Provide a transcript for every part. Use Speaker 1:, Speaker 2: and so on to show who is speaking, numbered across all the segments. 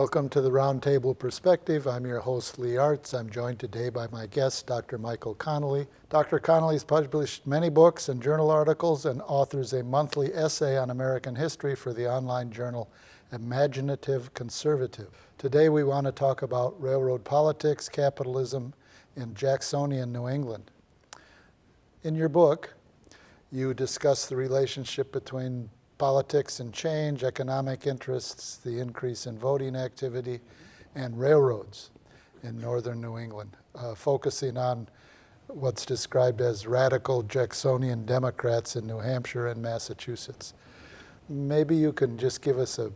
Speaker 1: Welcome to the Roundtable Perspective. I'm your host, Lee Artz. I'm joined today by my guest, Dr. Michael Connolly. Dr. Connolly has published many books and journal articles and authors a monthly essay on American history for the online journal Imaginative Conservative. Today we want to talk about railroad politics, capitalism, in Jacksonian New England. In your book, you discuss the relationship between politics and change, economic interests, the increase in voting activity, and railroads in northern New England, focusing on what's described as radical Jacksonian Democrats in New Hampshire and Massachusetts. Maybe you can just give us a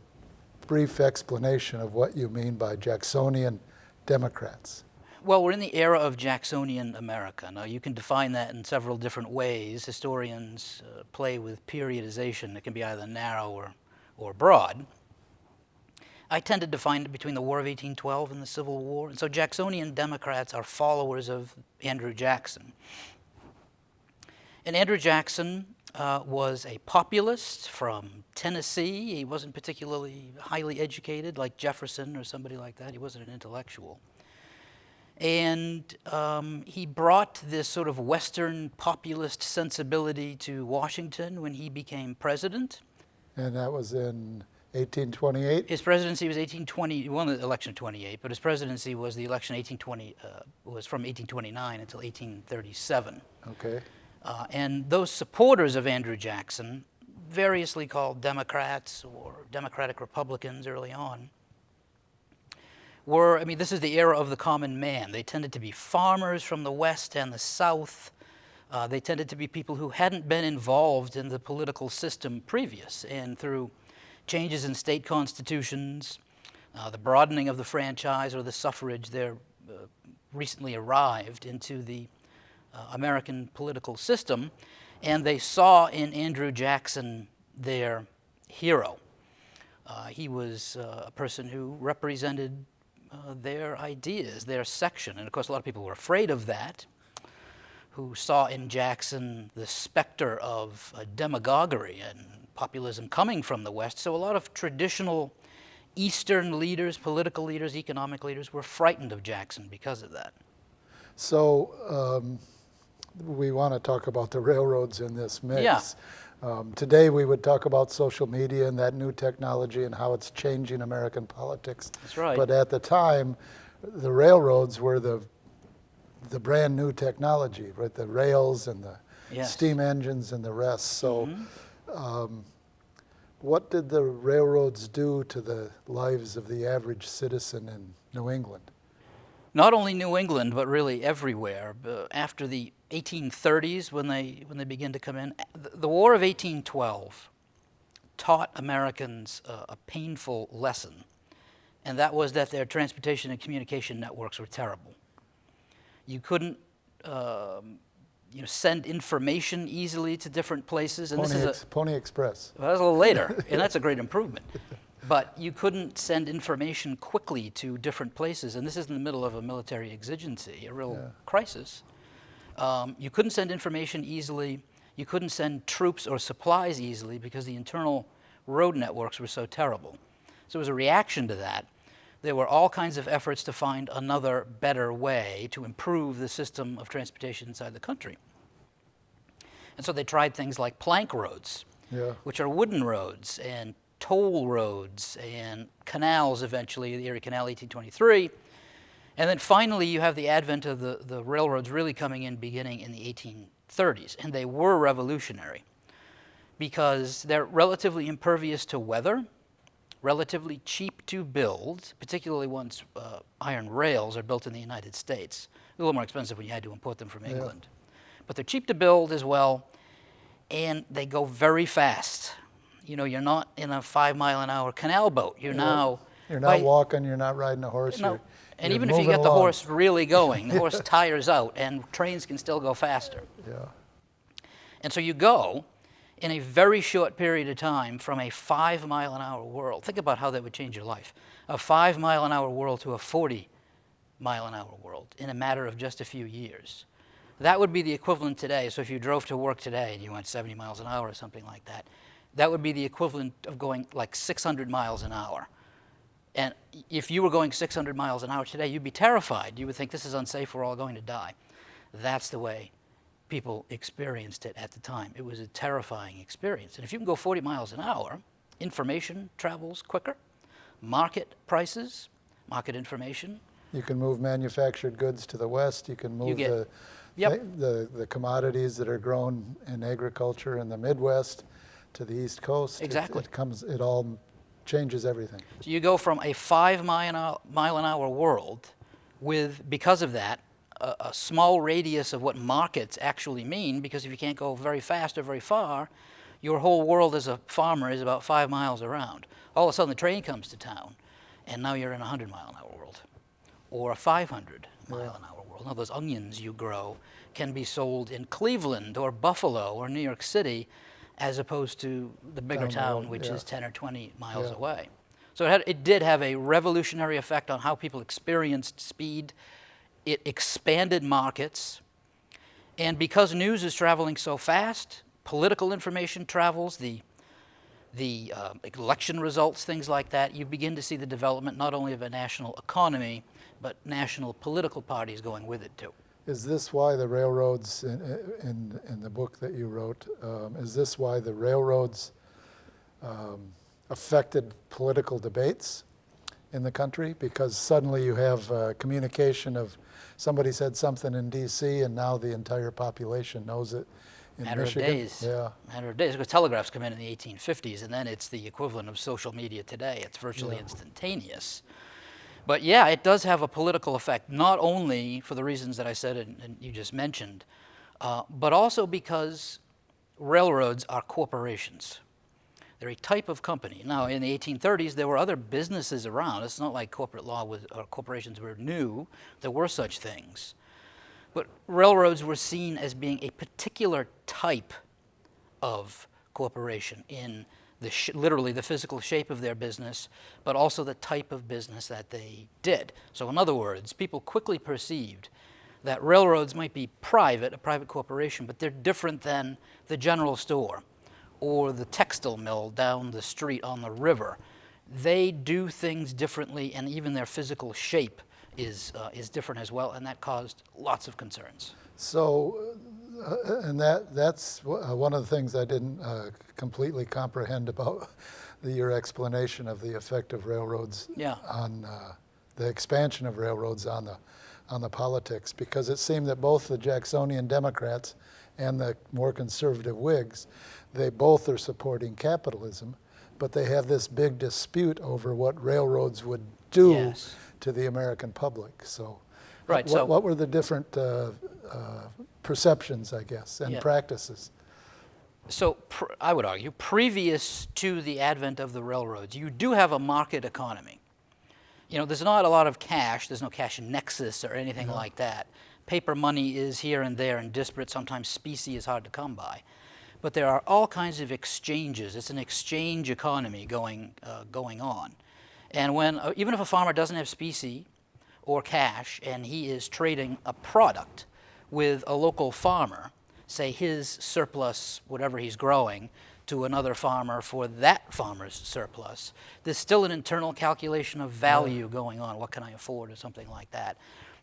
Speaker 1: brief explanation of what you mean by Jacksonian Democrats.
Speaker 2: Well, we're in the era of Jacksonian America. Now, you can define that in several different ways. Historians play with periodization. It can be either narrow or broad. I tend to define it between the War of 1812 and the Civil War. And so Jacksonian Democrats are followers of Andrew Jackson. And Andrew Jackson was a populist from Tennessee. He wasn't particularly highly educated like Jefferson or somebody like that. He wasn't an intellectual. And he brought this sort of Western populist sensibility to Washington when he became president.
Speaker 1: And that was in 1828?
Speaker 2: His presidency was 1820, he won the election 28, but his presidency was the election 1820, was from 1829 until 1837.
Speaker 1: Okay.
Speaker 2: And those supporters of Andrew Jackson, variously called Democrats or Democratic Republicans early on, this is the era of the common man. They tended to be farmers from the West and the South. They tended to be people who hadn't been involved in the political system previous. And through changes in state constitutions, the broadening of the franchise or the suffrage, they're recently arrived into the American political system. And they saw in Andrew Jackson their hero. He was a person who represented their ideas, their section. And of course, a lot of people were afraid of that, who saw in Jackson the specter of demagoguery and populism coming from the West. So a lot of traditional Eastern leaders, political leaders, economic leaders were frightened of Jackson because of that.
Speaker 1: So we want to talk about the railroads in this mix.
Speaker 2: Yeah.
Speaker 1: Today we would talk about social media and that new technology and how it's changing American politics.
Speaker 2: That's right.
Speaker 1: But at the time, the railroads were the brand new technology, right? The rails and the
Speaker 2: Yes.
Speaker 1: steam engines and the rest. So what did the railroads do to the lives of the average citizen in New England?
Speaker 2: Not only New England, but really everywhere. After the 1830s, when they began to come in, the War of 1812 taught Americans a painful lesson, and that was that their transportation and communication networks were terrible. You couldn't send information easily to different places. And
Speaker 1: Pony Express.
Speaker 2: Well, that was a little later, and that's a great improvement. But you couldn't send information quickly to different places, and this is in the middle of a military exigency, a real crisis. You couldn't send information easily. You couldn't send troops or supplies easily because the internal road networks were so terrible. So as a reaction to that, there were all kinds of efforts to find another, better way to improve the system of transportation inside the country. And so they tried things like plank roads, which are wooden roads, and toll roads and canals eventually, the Erie Canal, 1823. And then finally you have the advent of the railroads really coming in beginning in the 1830s. And they were revolutionary because they're relatively impervious to weather, relatively cheap to build, particularly once iron rails are built in the United States. A little more expensive when you had to import them from England. But they're cheap to build as well, and they go very fast. You know, you're not in a 5-mile-an-hour canal boat. You're not
Speaker 1: walking, you're not riding a horse.
Speaker 2: No. And
Speaker 1: you're
Speaker 2: even if you get the horse really going, the horse tires out, and trains can still go faster.
Speaker 1: Yeah.
Speaker 2: And so you go in a very short period of time from a 5-mile-an-hour world. Think about how that would change your life. A 5-mile-an-hour world to a 40-mile-an-hour world in a matter of just a few years. That would be the equivalent today. So if you drove to work today and you went 70 miles an hour or something like that, that would be the equivalent of going like 600 miles an hour And if you were going 600 miles an hour today, you'd be terrified. You would think this is unsafe, we're all going to die. That's the way people experienced it at the time. It was a terrifying experience. And if you can go 40 miles an hour, information travels quicker, market prices, market information.
Speaker 1: You can move manufactured goods to the west. You can move the commodities that are grown in agriculture in the Midwest to the East Coast.
Speaker 2: Exactly.
Speaker 1: It all changes everything.
Speaker 2: So you go from a 5 mile an hour world with, because of that, a small radius of what markets actually mean, because if you can't go very fast or very far, your whole world as a farmer is about 5 miles around. All of a sudden the train comes to town, and now you're in a 100 mile an hour world, or a 500 mile an hour world. Now those onions you grow can be sold in Cleveland or Buffalo or New York City, as opposed to the bigger town, which is 10 or 20 miles away. So it did have a revolutionary effect on how people experienced speed. It expanded markets. And because news is traveling so fast, political information travels, the election results, things like that, you begin to see the development not only of a national economy, but national political parties going with it too.
Speaker 1: Is this why the railroads, in the book that you wrote, is this why the railroads affected political debates in the country? Because suddenly you have communication of somebody said something in D.C. and now the entire population knows it in
Speaker 2: Matter
Speaker 1: Michigan.
Speaker 2: of days.
Speaker 1: Yeah.
Speaker 2: Matter of days. Because telegraphs come in the 1850s, and then it's the equivalent of social media today. It's virtually instantaneous. But yeah, it does have a political effect, not only for the reasons that I said and you just mentioned, but also because railroads are corporations. They're a type of company. Now, in the 1830s, there were other businesses around. It's not like corporate law or corporations were new. There were such things. But railroads were seen as being a particular type of corporation in literally the physical shape of their business, but also the type of business that they did. So in other words, people quickly perceived that railroads might be private, a private corporation, but they're different than the general store or the textile mill down the street on the river. They do things differently, and even their physical shape is different as well, and that caused lots of concerns.
Speaker 1: So, and that's one of the things I didn't completely comprehend about your explanation of the effect of railroads on the expansion of railroads on the politics, because it seemed that both the Jacksonian Democrats and the more conservative Whigs, they both are supporting capitalism, but they have this big dispute over what railroads would do to the American public. So, what were the different perceptions, I guess, and practices?
Speaker 2: So I would argue, previous to the advent of the railroads, you do have a market economy. You know, there's not a lot of cash. There's no cash nexus or anything like that. Paper money is here and there and disparate. Sometimes specie is hard to come by. But there are all kinds of exchanges. It's an exchange economy going on. And when, even if a farmer doesn't have specie or cash and he is trading a product with a local farmer, say his surplus, whatever he's growing, to another farmer for that farmer's surplus, there's still an internal calculation of value going on. What can I afford or something like that?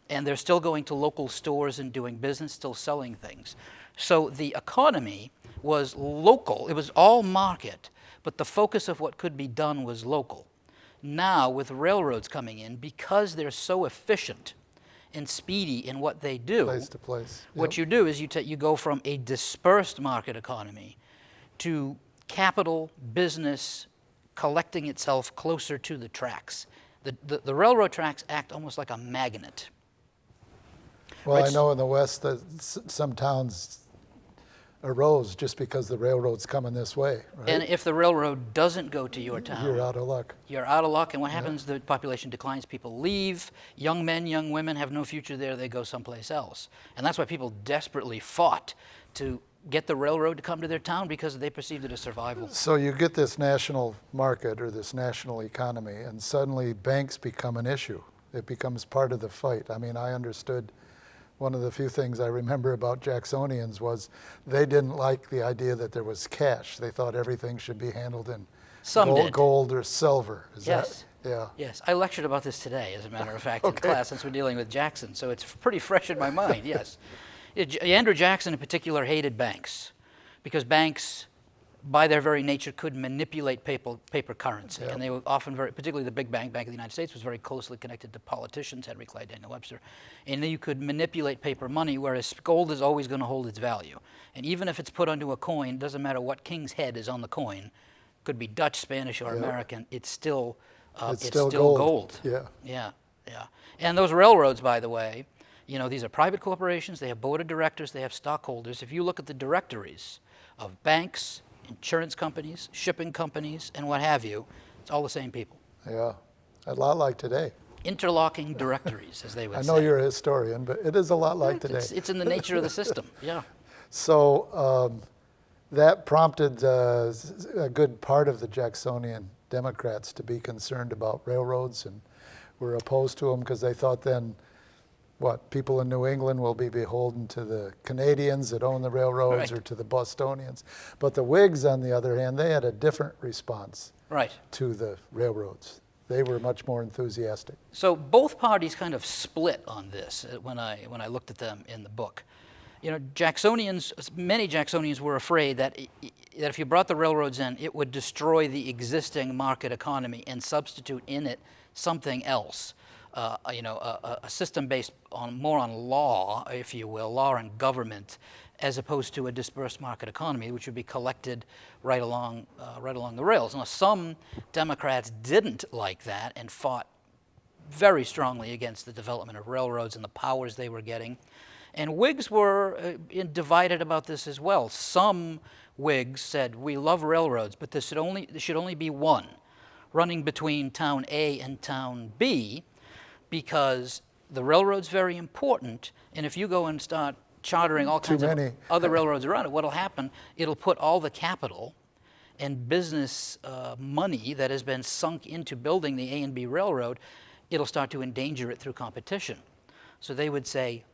Speaker 2: And they're still going to local stores and doing business, still selling things. So the economy was local. It was all market, but the focus of what could be done was local. Now, with railroads coming in, because they're so efficient and speedy in what they do,
Speaker 1: place to place.
Speaker 2: What you do is you go from a dispersed market economy to capital business collecting itself closer to the tracks. The railroad tracks act almost like a magnet.
Speaker 1: Well, I know in the West that some towns arose just because the railroad's coming this way, right?
Speaker 2: And if the railroad doesn't go to your town,
Speaker 1: you're out of luck.
Speaker 2: You're out of luck, and what happens? The population declines, people leave, young men, young women have no future there, they go someplace else. And that's why people desperately fought to get the railroad to come to their town, because they perceived it as survival.
Speaker 1: So you get this national market or this national economy, and suddenly banks become an issue. It becomes part of the fight. I mean, I understood. One of the few things I remember about Jacksonians was they didn't like the idea that there was cash. They thought everything should be handled in gold or silver. Yeah.
Speaker 2: Yes, I lectured about this today, as a matter of fact, in class, since we're dealing with Jackson, so it's pretty fresh in my mind, yes. Andrew Jackson in particular hated banks, because banks, by their very nature, could manipulate paper currency.
Speaker 1: Yeah.
Speaker 2: And they were often particularly the big bank, Bank of the United States, was very closely connected to politicians, Henry Clay, Daniel Webster. And then you could manipulate paper money, whereas gold is always going to hold its value. And even if it's put onto a coin, it doesn't matter what king's head is on the coin, could be Dutch, Spanish, or American, it's still gold.
Speaker 1: Yeah.
Speaker 2: Yeah, yeah. And those railroads, by the way, these are private corporations, they have board of directors, they have stockholders. If you look at the directories of banks, insurance companies, shipping companies, and what have you, it's all the same people.
Speaker 1: Yeah. A lot like today.
Speaker 2: Interlocking directories, as they would
Speaker 1: I
Speaker 2: say.
Speaker 1: know you're a historian, but it is a lot like today.
Speaker 2: It's in the nature of the system, yeah.
Speaker 1: So that prompted a good part of the Jacksonian Democrats to be concerned about railroads and were opposed to them because they thought then, people in New England will be beholden to the Canadians that own the railroads or to the Bostonians. But the Whigs, on the other hand, they had a different response to the railroads. They were much more enthusiastic.
Speaker 2: So both parties kind of split on this when I looked at them in the book. Many Jacksonians were afraid that if you brought the railroads in, it would destroy the existing market economy and substitute in it something else. A system based more on law, if you will, law and government, as opposed to a dispersed market economy, which would be collected right along the rails. Now, some Democrats didn't like that and fought very strongly against the development of railroads and the powers they were getting. And Whigs were divided about this as well. Some Whigs said, we love railroads, but there should only be one running between town A and town B, because the railroad's very important, and if you go and start chartering all kinds of other railroads around it, what'll happen, it'll put all the capital and business money that has been sunk into building the A and B railroad, it'll start to endanger it through competition. So they would say,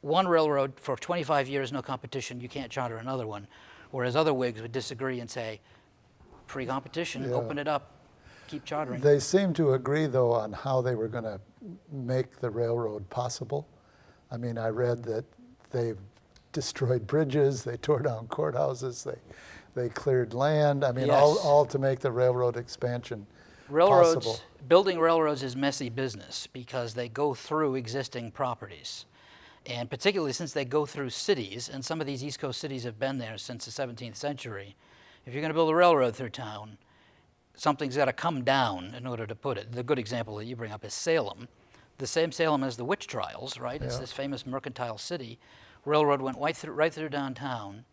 Speaker 2: one railroad for 25 years, no competition, you can't charter another one. Whereas other Whigs would disagree and say, free competition, open it up, keep chartering.
Speaker 1: They seemed to agree, though, on how they were going to make the railroad possible. I mean, I read that they destroyed bridges, they tore down courthouses, they cleared land. I mean, all to make the railroad expansion possible.
Speaker 2: Building railroads is messy business because they go through existing properties. And particularly since they go through cities, and some of these East Coast cities have been there since the 17th century, if you're going to build a railroad through town, something's got to come down in order to put it. The good example that you bring up is Salem. The same Salem as the witch trials, right? It's this famous mercantile city. Railroad went right through downtown.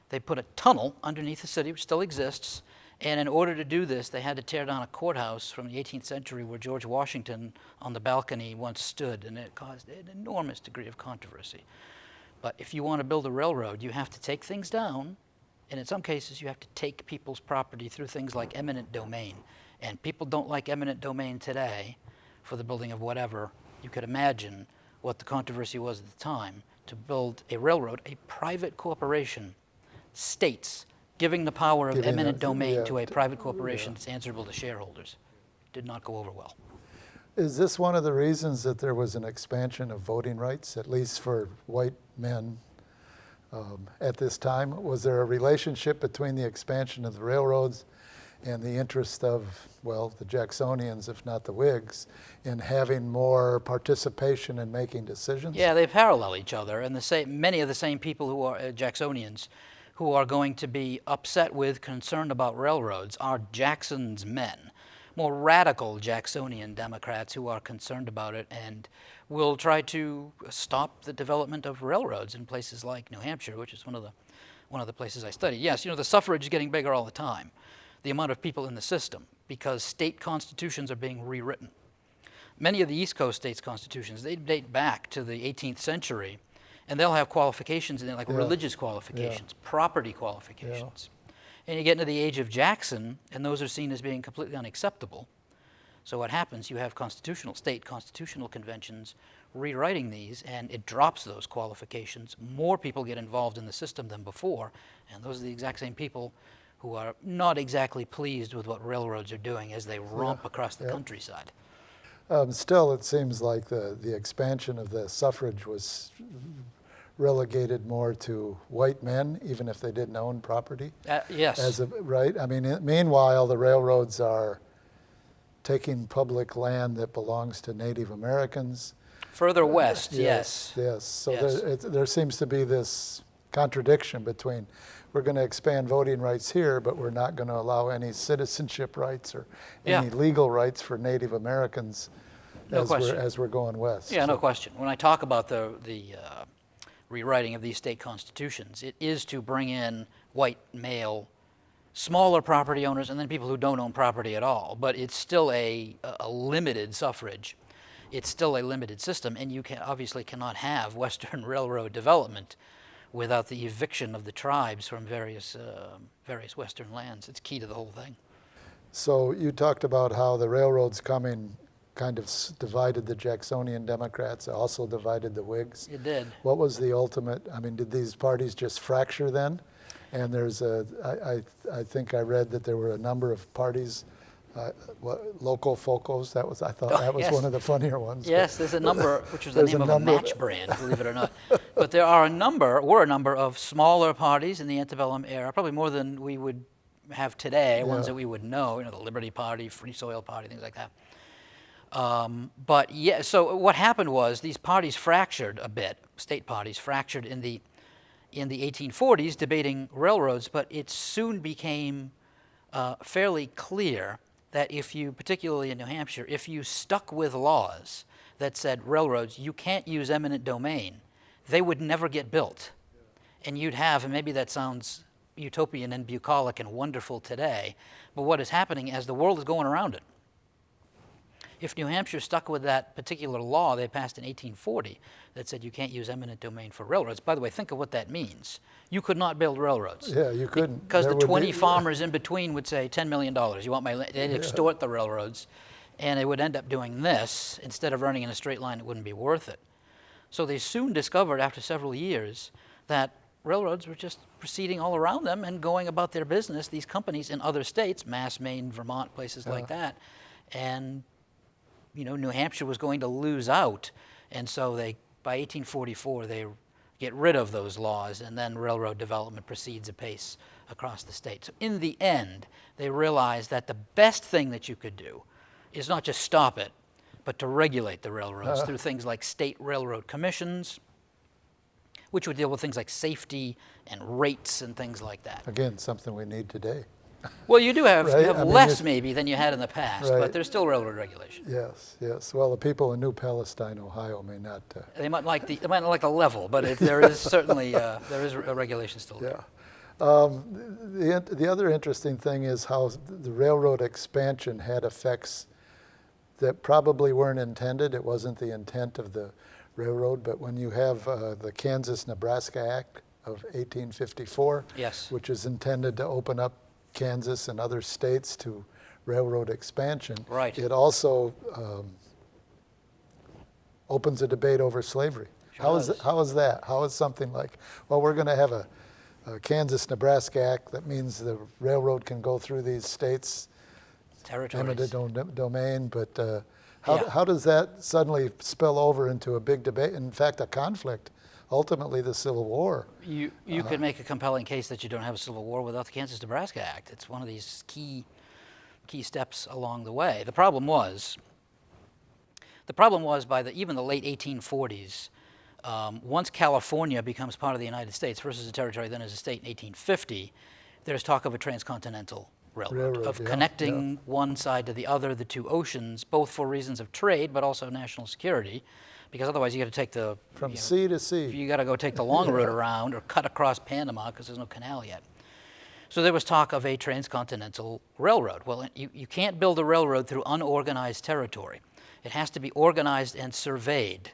Speaker 2: They put a tunnel underneath the city, which still exists, and in order to do this, they had to tear down a courthouse from the 18th century where George Washington on the balcony once stood, and it caused an enormous degree of controversy. But if you want to build a railroad, you have to take things down, and in some cases, you have to take people's property through things like eminent domain. And people don't like eminent domain today for the building of whatever. You could imagine what the controversy was at the time to build a railroad, a private corporation, states, giving the power of eminent domain to a private corporation that's answerable to shareholders. Did not go over well.
Speaker 1: Is this one of the reasons that there was an expansion of voting rights, at least for white men at this time? Was there a relationship between the expansion of the railroads and the interest of, the Jacksonians, if not the Whigs, in having more participation in making decisions? Yeah,
Speaker 2: they parallel each other, and many of the same people who are Jacksonians who are going to be upset with, concerned about railroads, are Jackson's men, more radical Jacksonian Democrats who are concerned about it and will try to stop the development of railroads in places like New Hampshire, which is one of the places I studied. Yes, the suffrage is getting bigger all the time, the amount of people in the system, because state constitutions are being rewritten. Many of the East Coast states' constitutions, they date back to the 18th century, and they'll have qualifications in there, like religious qualifications, property qualifications. And you get into the age of Jackson, and those are seen as being completely unacceptable. So what happens, you have state constitutional conventions rewriting these, and it drops those qualifications. More people get involved in the system than before, and those are the exact same people who are not exactly pleased with what railroads are doing as they romp across the countryside.
Speaker 1: Still, it seems like the expansion of the suffrage was relegated more to white men, even if they didn't own property.
Speaker 2: Yes.
Speaker 1: Right? I mean, meanwhile, the railroads are taking public land that belongs to Native Americans.
Speaker 2: Further west, yes.
Speaker 1: Yes. So
Speaker 2: Yes.
Speaker 1: there seems to be this contradiction between we're going to expand voting rights here, but we're not going to allow any citizenship rights or any legal rights for Native Americans as we're going west.
Speaker 2: Yeah, no question. When I talk about the rewriting of these state constitutions, it is to bring in white male smaller property owners and then people who don't own property at all. But it's still a limited suffrage. It's still a limited system, and you obviously cannot have Western Railroad development without the eviction of the tribes from various Western lands. It's key to the whole thing.
Speaker 1: So you talked about how the railroads coming kind of divided the Jacksonian Democrats, also divided the Whigs.
Speaker 2: It did.
Speaker 1: What was the ultimate, I mean, did these parties just fracture then? And I think I read that there were a number of parties, local focos, that was
Speaker 2: Yes.
Speaker 1: one of the funnier ones.
Speaker 2: Yes, there's a number, which was the name of a match brand, believe it or not. But there were a number of smaller parties in the antebellum era, probably more than we would have today, ones that we would know, the Liberty Party, Free Soil Party, things like that. But yeah, so what happened was these parties fractured a bit, state parties fractured in the 1840s debating railroads, but it soon became fairly clear that if you, particularly in New Hampshire, if you stuck with laws that said railroads, you can't use eminent domain, they would never get built. And you'd have, and maybe that sounds utopian and bucolic and wonderful today, but what is happening as the world is going around it, if New Hampshire stuck with that particular law they passed in 1840 that said you can't use eminent domain for railroads, by the way, think of what that means. You could not build railroads.
Speaker 1: Yeah, you couldn't.
Speaker 2: Because the 20 farmers in between would say, $10 million, you want my land? They'd extort the railroads, and they would end up doing this. Instead of running in a straight line, it wouldn't be worth it. So they soon discovered, after several years, that railroads were just proceeding all around them and going about their business, these companies in other states, Mass, Maine, Vermont, places like that. And New Hampshire was going to lose out, and so by 1844 they get rid of those laws, and then railroad development proceeds apace across the state. So in the end, they realized that the best thing that you could do is not just stop it, but to regulate the railroads through things like state railroad commissions, which would deal with things like safety and rates and things like that.
Speaker 1: Again, something we need today.
Speaker 2: Well, you do have,
Speaker 1: Right? I mean,
Speaker 2: less maybe than you had in the past,
Speaker 1: Right.
Speaker 2: but there's still railroad regulation.
Speaker 1: Yes. Well, the people in New Palestine, Ohio, may not.
Speaker 2: They might not like the level, but there is certainly there is a regulation still there.
Speaker 1: Yeah. The other interesting thing is how the railroad expansion had effects that probably weren't intended. It wasn't the intent of the railroad, but when you have the Kansas-Nebraska Act of 1854,
Speaker 2: Yes.
Speaker 1: which is intended to open up Kansas and other states to railroad expansion,
Speaker 2: Right.
Speaker 1: it also opens a debate over slavery.
Speaker 2: Sure
Speaker 1: How
Speaker 2: does.
Speaker 1: is that? How is something like, well, we're going to have a Kansas-Nebraska Act that means the railroad can go through these states,
Speaker 2: Territories.
Speaker 1: eminent domain, but
Speaker 2: Yeah.
Speaker 1: how does that suddenly spill over into a big debate? In fact, a conflict, ultimately the Civil War.
Speaker 2: You could make a compelling case that you don't have a civil war without the Kansas-Nebraska Act. It's one of these key steps along the way. The problem was by even the late 1840s, once California becomes part of the United States versus a territory then as a state in 1850, there's talk of a transcontinental railroad, of connecting one side to the other, the two oceans, both for reasons of trade but also national security, because otherwise you got to take
Speaker 1: From sea to sea.
Speaker 2: you got to go take the long route around or cut across Panama because there's no canal yet. So there was talk of a transcontinental railroad. Well, you can't build a railroad through unorganized territory. It has to be organized and surveyed.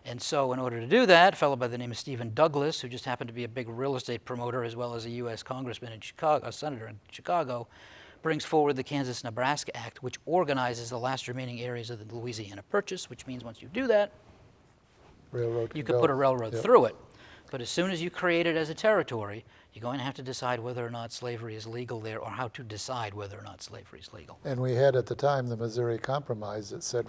Speaker 2: And so in order to do that, a fellow by the name of Stephen Douglas, who just happened to be a big real estate promoter as well as a U.S. congressman in Chicago, a senator in Chicago, brings forward the Kansas-Nebraska Act, which organizes the last remaining areas of the Louisiana Purchase, which means once you do that,
Speaker 1: Railroad
Speaker 2: you
Speaker 1: can
Speaker 2: could put
Speaker 1: go.
Speaker 2: a railroad
Speaker 1: Yep.
Speaker 2: through it. But as soon as you create it as a territory, you're going to have to decide whether or not slavery is legal there, or how to decide whether or not slavery is legal.
Speaker 1: And we had at the time the Missouri Compromise that said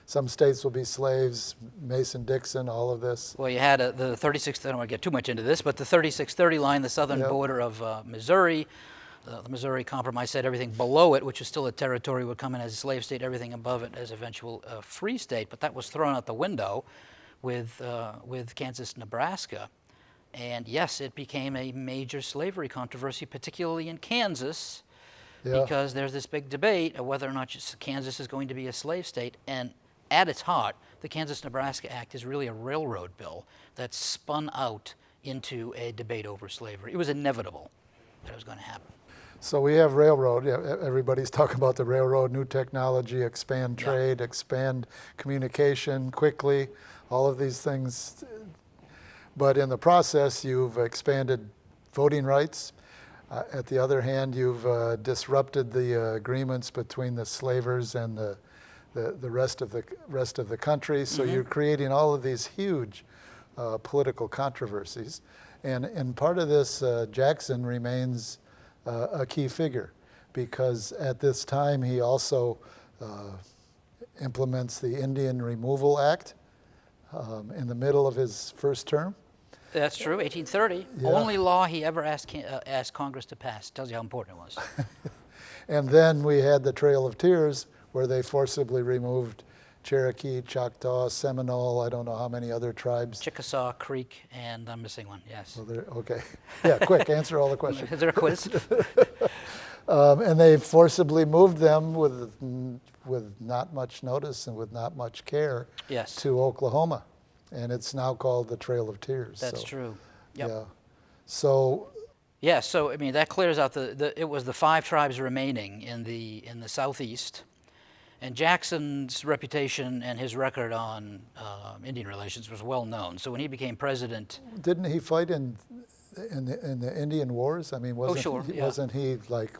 Speaker 1: some states will be slaves, Mason-Dixon, all of this.
Speaker 2: Well, you had the 36th, I don't want to get too much into this, but the 3630 line, the southern border of Missouri. The Missouri Compromise said everything below it, which was still a territory, would come in as a slave state, everything above it as eventual free state. But that was thrown out the window with Kansas, Nebraska. And yes, it became a major slavery controversy, particularly in Kansas, because there's this big debate of whether or not Kansas is going to be a slave state. And at its heart, the Kansas-Nebraska Act is really a railroad bill that spun out into a debate over slavery. It was inevitable that it was going to happen.
Speaker 1: So we have railroad. Everybody's talking about the railroad, new technology, expand trade, expand communication quickly, all of these things. But in the process, you've expanded voting rights. At the other hand, you've disrupted the agreements between the slavers and the rest of the country. So you're creating all of these huge political controversies. And part of this, Jackson remains a key figure, because at this time he also implements the Indian Removal Act in the middle of his first term.
Speaker 2: That's true, 1830. Only law he ever asked Congress to pass. Tells you how important it was.
Speaker 1: And then we had the Trail of Tears, where they forcibly removed Cherokee, Choctaw, Seminole, I don't know how many other tribes.
Speaker 2: Chickasaw, Creek, and I'm missing one, yes.
Speaker 1: Well, okay. Yeah, quick, answer all the questions.
Speaker 2: Is there a quiz?
Speaker 1: And they forcibly moved them with not much notice and with not much care to Oklahoma. And it's now called the Trail of Tears.
Speaker 2: That's true. Yep.
Speaker 1: Yeah. So.
Speaker 2: Yeah, so I mean that clears out it was the 5 tribes remaining in the southeast. And Jackson's reputation and his record on Indian relations was well known. So when he became president,
Speaker 1: didn't he fight in the Indian Wars? I mean, wasn't he like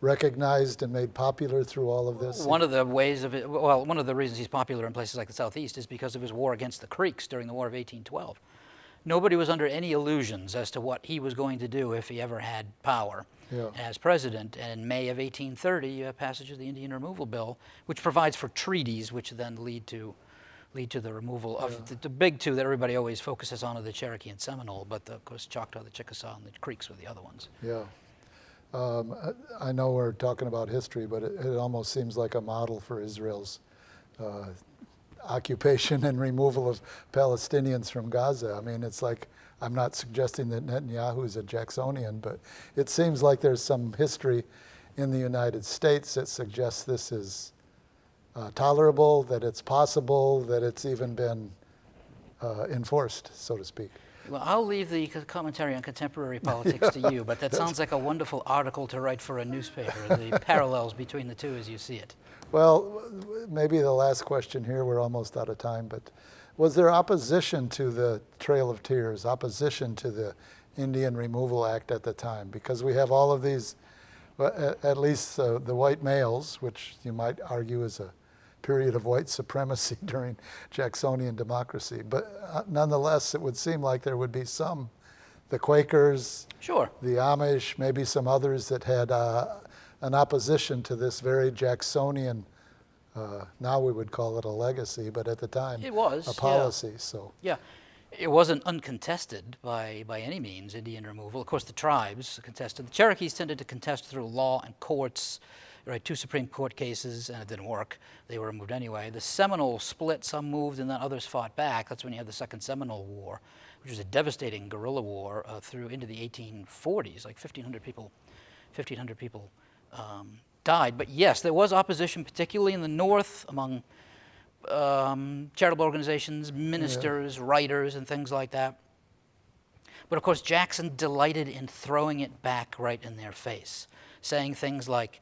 Speaker 1: recognized and made popular through all of this?
Speaker 2: One of the ways of it, well, one of the reasons he's popular in places like the Southeast is because of his war against the Creeks during the War of 1812. Nobody was under any illusions as to what he was going to do if he ever had power as president. And in May of 1830, passage of the Indian Removal Bill, which provides for treaties, which then lead to the removal of the big 2 that everybody always focuses on are the Cherokee and Seminole, but of course Choctaw, the Chickasaw, and the Creeks were the other ones.
Speaker 1: Yeah. I know we're talking about history, but it almost seems like a model for Israel's occupation and removal of Palestinians from Gaza. I mean, it's like, I'm not suggesting that Netanyahu is a Jacksonian, but it seems like there's some history in the United States that suggests this is tolerable, that it's possible, that it's even been enforced, so to speak.
Speaker 2: Well, I'll leave the commentary on contemporary politics to you, but that sounds like a wonderful article to write for a newspaper, the parallels between the 2 as you see it.
Speaker 1: Well, maybe the last question here, we're almost out of time, but was there opposition to the Trail of Tears, opposition to the Indian Removal Act at the time? Because we have all of these, at least the white males, which you might argue is a period of white supremacy during Jacksonian democracy. But nonetheless, it would seem like there would be some, the Quakers, the Amish, maybe some others that had an opposition to this very Jacksonian, now we would call it a legacy, but at the time
Speaker 2: it was
Speaker 1: a policy. So
Speaker 2: it wasn't uncontested by any means, Indian removal. Of course, the tribes contested. The Cherokees tended to contest through law and courts. Right, 2 Supreme Court cases, and it didn't work. They were removed anyway. The Seminole split, some moved, and then others fought back. That's when you had the Second Seminole War, which was a devastating guerrilla war through into the 1840s. Like 1,500 people died. But yes, there was opposition, particularly in the North, among charitable organizations, ministers, writers, and things like that. But of course, Jackson delighted in throwing it back right in their face, saying things like,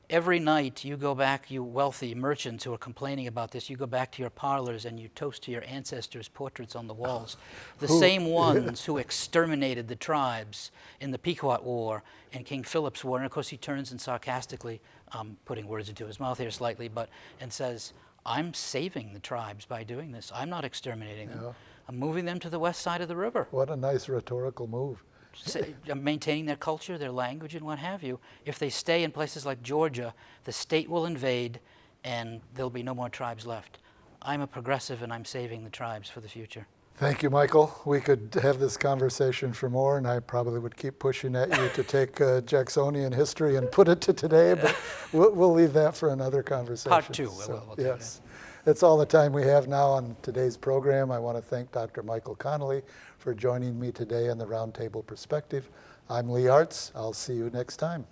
Speaker 2: every night you go back, you wealthy merchants who are complaining about this, you go back to your parlors and you toast to your ancestors' portraits on the walls. The same ones who exterminated the tribes in the Pequot War and King Philip's War. And of course he turns and sarcastically, putting words into his mouth here slightly, and says, I'm saving the tribes by doing this. I'm not exterminating them. I'm moving them to the west side of the river.
Speaker 1: What a nice rhetorical move.
Speaker 2: Maintaining their culture, their language, and what have you. If they stay in places like Georgia, the state will invade and there'll be no more tribes left. I'm a progressive and I'm saving the tribes for the future.
Speaker 1: Thank you, Michael. We could have this conversation for more, and I probably would keep pushing at you to take Jacksonian history and put it to today, but we'll leave that for another conversation.
Speaker 2: Part two. We'll
Speaker 1: yes. That's all the time we have now on today's program. I want to thank Dr. Michael Connolly for joining me today on the Roundtable Perspective. I'm Lee Artz. I'll see you next time.